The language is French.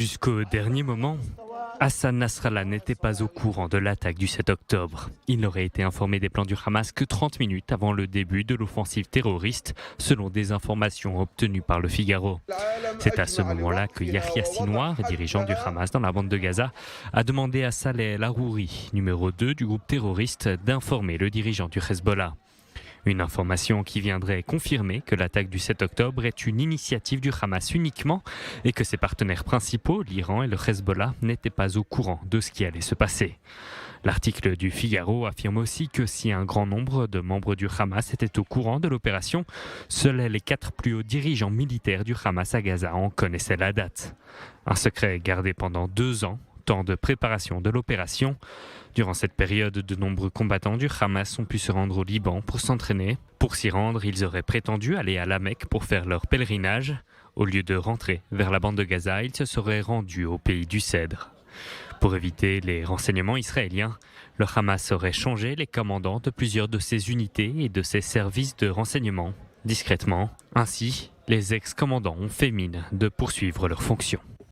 Jusqu'au dernier moment, Hassan Nasrallah n'était pas au courant de l'attaque du 7 octobre. Il n'aurait été informé des plans du Hamas que 30 minutes avant le début de l'offensive terroriste, selon des informations obtenues par le Figaro. C'est à ce moment-là que Yahya Sinwar, dirigeant du Hamas dans la bande de Gaza, a demandé à Saleh El-Arouri, numéro 2 du groupe terroriste, d'informer le dirigeant du Hezbollah. Une information qui viendrait confirmer que l'attaque du 7 octobre est une initiative du Hamas uniquement et que ses partenaires principaux, l'Iran et le Hezbollah, n'étaient pas au courant de ce qui allait se passer. L'article du Figaro affirme aussi que si un grand nombre de membres du Hamas étaient au courant de l'opération, seuls les 4 plus hauts dirigeants militaires du Hamas à Gaza en connaissaient la date. Un secret gardé pendant 2 ans, temps de préparation de l'opération. Durant cette période, de nombreux combattants du Hamas ont pu se rendre au Liban pour s'entraîner. Pour s'y rendre, ils auraient prétendu aller à la Mecque pour faire leur pèlerinage. Au lieu de rentrer vers la bande de Gaza, ils se seraient rendus au pays du Cèdre. Pour éviter les renseignements israéliens, le Hamas aurait changé les commandants de plusieurs de ses unités et de ses services de renseignement, discrètement. Ainsi, les ex-commandants ont fait mine de poursuivre leurs fonctions.